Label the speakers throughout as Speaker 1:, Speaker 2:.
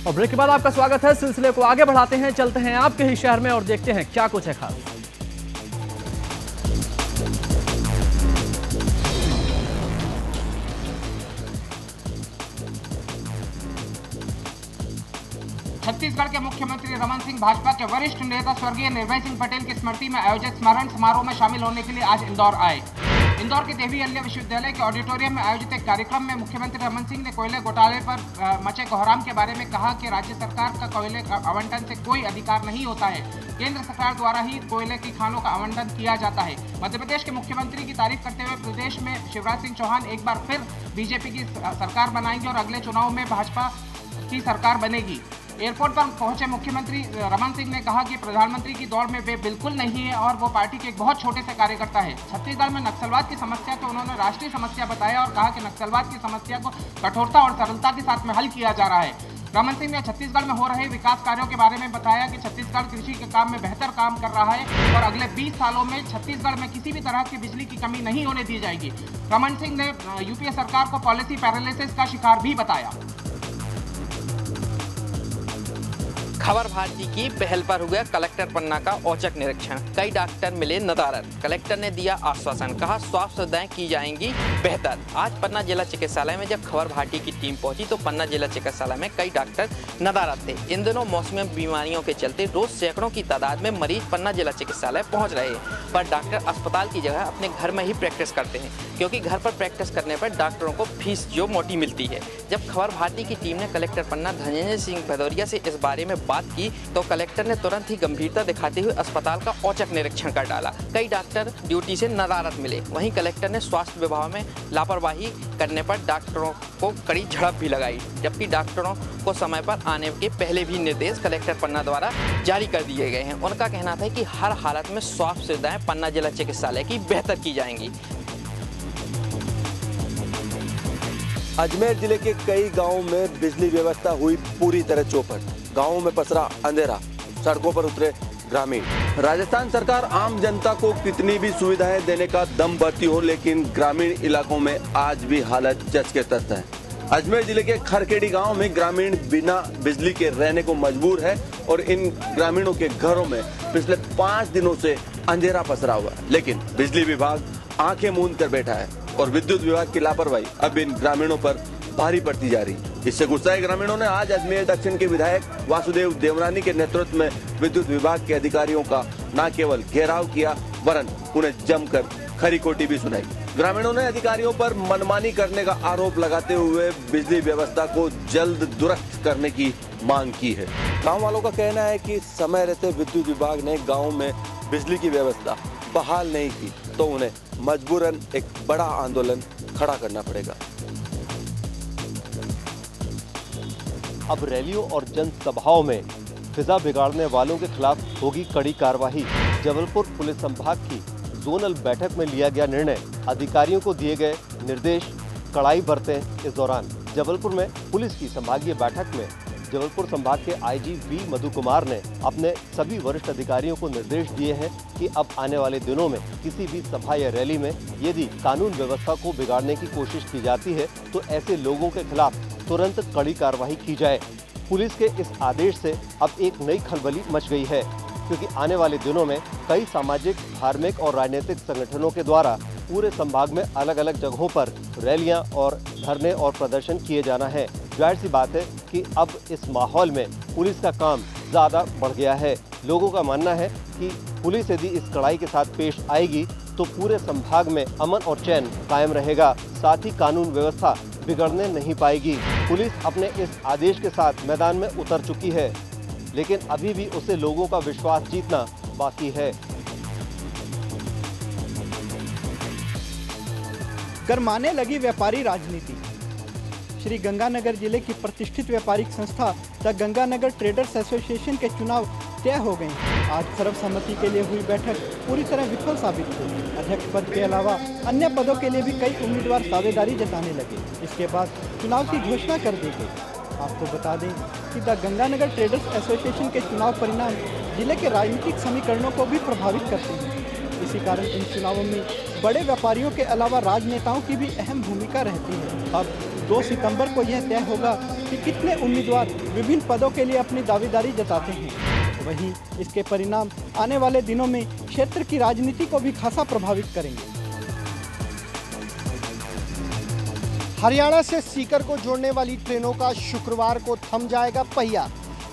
Speaker 1: और ब्रेक के बाद आपका स्वागत है। सिलसिले को आगे बढ़ाते हैं, चलते हैं आपके ही शहर में और देखते हैं क्या कुछ है खास।
Speaker 2: छत्तीसगढ़ के मुख्यमंत्री रमन सिंह भाजपा के वरिष्ठ नेता स्वर्गीय निर्भय सिंह पटेल की स्मृति में आयोजित स्मरण समारोह में शामिल होने के लिए आज इंदौर आए। इंदौर के देवी अहिल्या विश्वविद्यालय के ऑडिटोरियम में आयोजित एक कार्यक्रम में मुख्यमंत्री रमन सिंह ने कोयले घोटाले पर मचे कोहराम के बारे में कहा कि राज्य सरकार का कोयले आवंटन से कोई अधिकार नहीं होता है। केंद्र सरकार द्वारा ही कोयले की खानों का आवंटन किया जाता है। मध्य प्रदेश के मुख्यमंत्री की तारीफ करते हुए प्रदेश में शिवराज सिंह चौहान एक बार फिर बीजेपी की सरकार बनाएंगे और अगले चुनाव में भाजपा की सरकार बनेगी। एयरपोर्ट पर पहुंचे मुख्यमंत्री रमन सिंह ने कहा कि प्रधानमंत्री की दौड़ में वे बिल्कुल नहीं है और वो पार्टी के एक बहुत छोटे से कार्यकर्ता है। छत्तीसगढ़ में नक्सलवाद की समस्या को उन्होंने राष्ट्रीय समस्या बताया और कहा कि नक्सलवाद की समस्या को कठोरता और सरलता के साथ में हल किया जा रहा है। रमन सिंह ने छत्तीसगढ़ में हो रहे विकास कार्यों के बारे में बताया कि छत्तीसगढ़ कृषि के काम में बेहतर काम कर रहा है और अगले 20 सालों में छत्तीसगढ़ में किसी भी तरह की बिजली की कमी नहीं होने दी जाएगी। रमन सिंह ने यूपीए सरकार को पॉलिसी पैरालिसिस का शिकार भी बताया।
Speaker 3: खबर भारती की पहल पर हुआ कलेक्टर पन्ना का औचक निरीक्षण। कई डॉक्टर मिले नदारद। कलेक्टर ने दिया आश्वासन, कहा स्वास्थ्य सुविधाएं की जाएंगी बेहतर। आज पन्ना जिला चिकित्सालय में जब खबर भारती की टीम पहुंची तो पन्ना जिला चिकित्सालय में कई डॉक्टर नदारद थे। इन दिनों मौसमी बीमारियों के चलते रोज सैकड़ों की तादाद में मरीज पन्ना जिला चिकित्सालय पहुँच रहे हैं, पर डॉक्टर अस्पताल की जगह अपने घर में ही प्रैक्टिस करते हैं, क्योंकि घर पर प्रैक्टिस करने पर डॉक्टरों को फीस जो मोटी मिलती है। जब खबर भारती की टीम ने कलेक्टर पन्ना धनंजय सिंह भदौरिया से इस बारे में बात की तो कलेक्टर ने तुरंत ही गंभीरता दिखाते हुए अस्पताल का औचक निरीक्षण कर डाला। कई डॉक्टर ड्यूटी से नदारद मिले। वहीं कलेक्टर ने स्वास्थ्य विभाग में लापरवाही करने पर डॉक्टरों को कड़ी झड़प भी लगाई, जबकि डॉक्टरों को समय पर आने के पहले भी निर्देश कलेक्टर पन्ना द्वारा जारी कर दिए गए हैं। उनका कहना था कि हर हालत में स्वास्थ्य सुविधाएं पन्ना जिला चिकित्सालय की बेहतर की जाएंगी।
Speaker 4: अजमेर जिले के कई गांवों में बिजली व्यवस्था हुई पूरी तरह चौपट। गांवों में पसरा अंधेरा, सड़कों पर उतरे ग्रामीण। राजस्थान सरकार आम जनता को कितनी भी सुविधाएं देने का दम भरती हो, लेकिन ग्रामीण इलाकों में आज भी हालत जच के तस्त है। अजमेर जिले के खरखेड़ी गांव में ग्रामीण बिना बिजली के रहने को मजबूर है और इन ग्रामीणों के घरों में पिछले 5 दिनों से अंधेरा पसरा हुआ है, लेकिन बिजली विभाग आंखें मूंद कर बैठा है और विद्युत विभाग की लापरवाही अब इन ग्रामीणों पर भारी पड़ती जा रही है। इससे गुस्साए ग्रामीणों ने आज अजमेर दक्षिण के विधायक वासुदेव देवरानी के नेतृत्व में विद्युत विभाग के अधिकारियों का न केवल घेराव किया वरन उन्हें जमकर खरी खोटी भी सुनाई। ग्रामीणों ने अधिकारियों पर मनमानी करने का आरोप लगाते हुए बिजली व्यवस्था को जल्द दुरुस्त करने की मांग की है। गाँव वालों का कहना है कि समय रहते विद्युत विभाग ने गाँव में बिजली की व्यवस्था बहाल नहीं की तो उन्हें मजबूरन एक बड़ा आंदोलन खड़ा करना पड़ेगा।
Speaker 5: अब रैलियों और जनसभाओं में फिजा बिगाड़ने वालों के खिलाफ होगी कड़ी कार्रवाई। जबलपुर पुलिस संभाग की जोनल बैठक में लिया गया निर्णय, अधिकारियों को दिए गए निर्देश, कड़ाई बरतें। इस दौरान जबलपुर में पुलिस की संभागीय बैठक में जबलपुर संभाग के आईजी वी मधु कुमार ने अपने सभी वरिष्ठ अधिकारियों को निर्देश दिए हैं कि अब आने वाले दिनों में किसी भी सभा या रैली में यदि कानून व्यवस्था को बिगाड़ने की कोशिश की जाती है तो ऐसे लोगों के खिलाफ तुरंत कड़ी कार्रवाई की जाए। पुलिस के इस आदेश से अब एक नई खलबली मच गई है, क्योंकि आने वाले दिनों में कई सामाजिक, धार्मिक और राजनीतिक संगठनों के द्वारा पूरे संभाग में अलग अलग जगहों पर रैलियां और धरने और प्रदर्शन किए जाना है। जाहिर सी बात है कि अब इस माहौल में पुलिस का काम ज़्यादा बढ़ गया है। लोगों का मानना है कि पुलिस यदि इस कड़ाई के साथ पेश आएगी तो पूरे संभाग में अमन और चैन कायम रहेगा, साथ ही कानून व्यवस्था बिगड़ने नहीं पाएगी। पुलिस अपने इस आदेश के साथ मैदान में उतर चुकी है, लेकिन अभी भी उसे लोगों का विश्वास जीतना बाकी है।
Speaker 6: गरमाने लगी व्यापारी राजनीति। श्री गंगानगर जिले की प्रतिष्ठित व्यापारिक संस्था द गंगानगर ट्रेडर्स एसोसिएशन के चुनाव तय हो गए। आज सर्वसम्मति के लिए हुई बैठक पूरी तरह विफल साबित हुई। अध्यक्ष पद के अलावा अन्य पदों के लिए भी कई उम्मीदवार दावेदारी जताने लगे। इसके बाद चुनाव की घोषणा कर दी गई। आपको बता दें कि द गंगानगर ट्रेडर्स एसोसिएशन के चुनाव परिणाम जिले के राजनीतिक समीकरणों को भी प्रभावित करते हैं। इसी कारण इन चुनावों में बड़े व्यापारियों के अलावा राजनेताओं की भी अहम भूमिका रहती है। अब 2 सितंबर को यह तय होगा कि कितने उम्मीदवार विभिन्न पदों के लिए अपनी दावेदारी जताते हैं। वहीं इसके परिणाम आने वाले दिनों में क्षेत्र की राजनीति को भी खासा प्रभावित करेंगे।
Speaker 7: हरियाणा से सीकर को जोड़ने वाली ट्रेनों का शुक्रवार को थम जाएगा पहिया।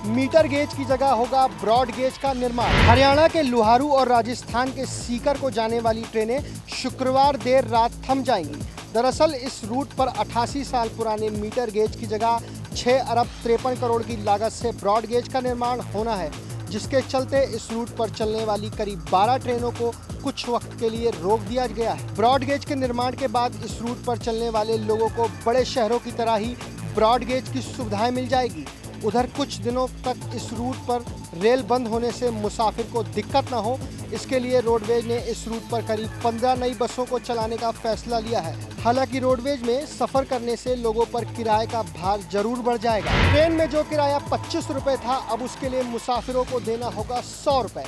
Speaker 7: मीटर गेज की जगह होगा ब्रॉड गेज का निर्माण। हरियाणा के लुहारू और राजस्थान के सीकर को जाने वाली ट्रेनें शुक्रवार देर रात थम जाएंगी। दरअसल इस रूट पर 88 साल पुराने मीटर गेज की जगह 6 अरब 53 करोड़ की लागत से ब्रॉड गेज का निर्माण होना है, जिसके चलते इस रूट पर चलने वाली करीब 12 ट्रेनों को कुछ वक्त के लिए रोक दिया गया है। ब्रॉड गेज के निर्माण के बाद इस रूट पर चलने वाले लोगों को बड़े शहरों की तरह ही ब्रॉड गेज की सुविधाएं मिल जाएगी। उधर कुछ दिनों तक इस रूट पर रेल बंद होने से मुसाफिर को दिक्कत न हो, इसके लिए रोडवेज ने इस रूट पर करीब 15 नई बसों को चलाने का फैसला लिया है। हालांकि रोडवेज में सफर करने से लोगों पर किराए का भार जरूर बढ़ जाएगा। ट्रेन में जो किराया 25 रुपए था, अब उसके लिए मुसाफिरों को देना होगा 100 रुपए।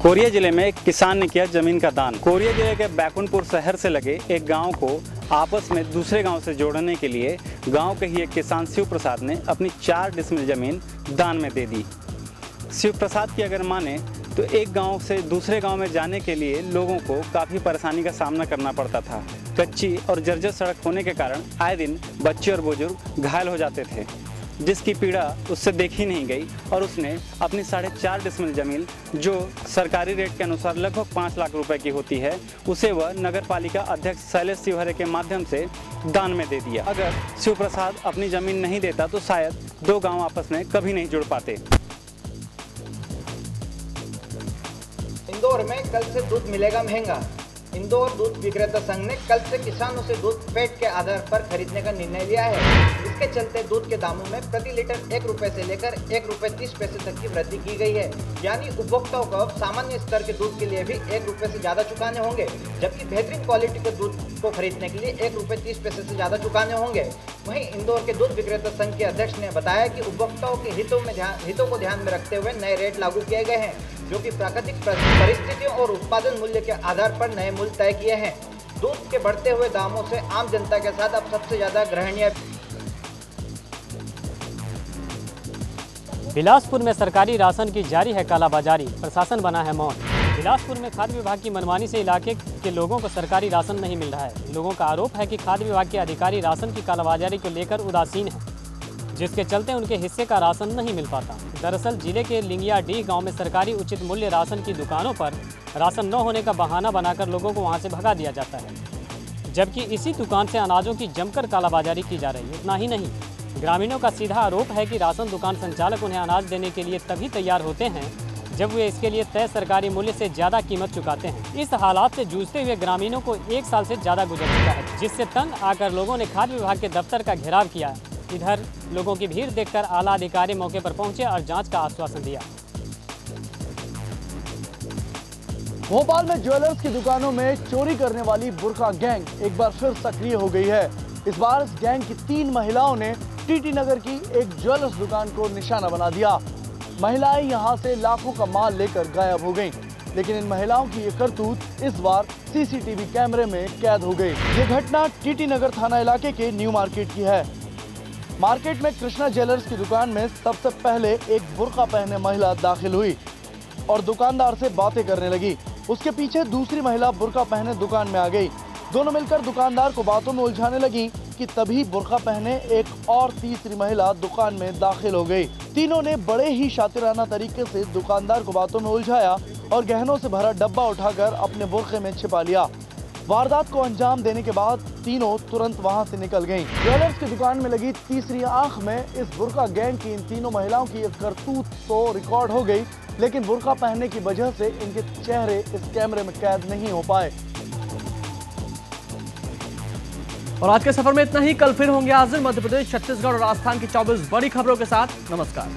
Speaker 8: कोरिया जिले में एक किसान ने किया जमीन का दान। कोरिया जिले के बैकुंठपुर शहर से लगे एक गांव को आपस में दूसरे गांव से जोड़ने के लिए गांव के ही एक किसान शिव प्रसाद ने अपनी 4 डिसमिल जमीन दान में दे दी। शिव प्रसाद की अगर माने तो एक गांव से दूसरे गांव में जाने के लिए लोगों को काफ़ी परेशानी का सामना करना पड़ता था। कच्ची और जर्जर सड़क होने के कारण आए दिन बच्चे और बुजुर्ग घायल हो जाते थे, जिसकी पीड़ा उससे देखी नहीं गई और उसने अपनी 4.5 डिसमिल जमीन, जो सरकारी रेट के अनुसार लगभग 5 लाख रुपए की होती है, उसे वह नगर पालिका अध्यक्ष शैलेश शिवहरे के माध्यम से दान में दे दिया। अगर शिव प्रसाद अपनी जमीन नहीं देता तो शायद 2 गांव आपस में कभी नहीं जुड़ पाते।
Speaker 9: इंदौर में कल से दूध मिलेगा महंगा। इंदौर दूध विक्रेता संघ ने कल से किसानों से दूध फैट के आधार पर खरीदने का निर्णय लिया है। इसके चलते दूध के दामों में प्रति लीटर 1 रुपए से लेकर 1 रुपए 30 पैसे तक की वृद्धि की गई है। यानी उपभोक्ताओं को सामान्य स्तर के दूध के लिए भी 1 रुपए से ज्यादा चुकाने होंगे, जबकि बेहतरीन क्वालिटी के दूध को खरीदने के लिए 1 रुपए 30 पैसे से ज्यादा चुकाने होंगे। वहीं इंदौर के दूध विक्रेता संघ के अध्यक्ष ने बताया कि उपभोक्ताओं के हितों को ध्यान में रखते हुए नए रेट लागू किए गए हैं, जो कि प्राकृतिक परिस्थितियों और उत्पादन मूल्य के आधार पर नए मूल्य तय किए हैं। दूध के बढ़ते हुए दामों से आम जनता के साथ अब सबसे ज्यादा ग्रहणीय।
Speaker 10: बिलासपुर में सरकारी राशन की जारी है कालाबाजारी, प्रशासन बना है मौन। बिलासपुर में खाद्य विभाग की मनमानी से इलाके के लोगों को सरकारी राशन नहीं मिल रहा है। लोगों का आरोप है कि खाद्य विभाग के अधिकारी राशन की कालाबाजारी को लेकर उदासीन है, जिसके चलते उनके हिस्से का राशन नहीं मिल पाता। दरअसल जिले के लिंगियाडीह गांव में सरकारी उचित मूल्य राशन की दुकानों पर राशन न होने का बहाना बनाकर लोगों को वहां से भगा दिया जाता है, जबकि इसी दुकान से अनाजों की जमकर कालाबाजारी की जा रही है। इतना ही नहीं, ग्रामीणों का सीधा आरोप है कि राशन दुकान संचालक उन्हें अनाज देने के लिए तभी तैयार होते हैं जब वे इसके लिए तय सरकारी मूल्य से ज़्यादा कीमत चुकाते हैं। इस हालात से जूझते हुए ग्रामीणों को 1 साल से ज़्यादा गुजर चुका है, जिससे तंग आकर लोगों ने खाद्य विभाग के दफ्तर का घेराव किया। इधर लोगों की भीड़ देखकर आला अधिकारी मौके पर पहुंचे और जांच का आश्वासन दिया।
Speaker 1: भोपाल में ज्वेलर्स की दुकानों में चोरी करने वाली बुर्का गैंग एक बार फिर सक्रिय हो गई है। इस बार इस गैंग की 3 महिलाओं ने टीटी नगर की एक ज्वेलर्स दुकान को निशाना बना दिया। महिलाएं यहां से लाखों का माल लेकर गायब हो गईं, लेकिन इन महिलाओं की ये करतूत इस बार सीसीटीवी कैमरे में कैद हो गई। ये घटना टीटी नगर थाना इलाके के न्यू मार्केट की है। मार्केट में कृष्णा ज्वेलर्स की दुकान में सबसे पहले एक बुर्का पहने महिला दाखिल हुई और दुकानदार से बातें करने लगी। उसके पीछे दूसरी महिला बुर्का पहने दुकान में आ गई। दोनों मिलकर दुकानदार को बातों में उलझाने लगी कि तभी बुर्का पहने एक और तीसरी महिला दुकान में दाखिल हो गई। तीनों ने बड़े ही शातिराना तरीके से दुकानदार को बातों में उलझाया और गहनों से भरा डब्बा उठाकर अपने बुर्के में छिपा लिया। वारदात को अंजाम देने के बाद तीनों तुरंत वहां से निकल गईं। ज्वेलर्स की दुकान में लगी तीसरी आंख में इस बुर्का गैंग की इन तीनों महिलाओं की एक करतूत तो रिकॉर्ड हो गई, लेकिन बुर्का पहनने की वजह से इनके चेहरे इस कैमरे में कैद नहीं हो पाए। और आज के सफर में इतना ही। कल फिर होंगे हाजिर मध्य प्रदेश, छत्तीसगढ़ और राजस्थान की 24 बड़ी खबरों के साथ। नमस्कार।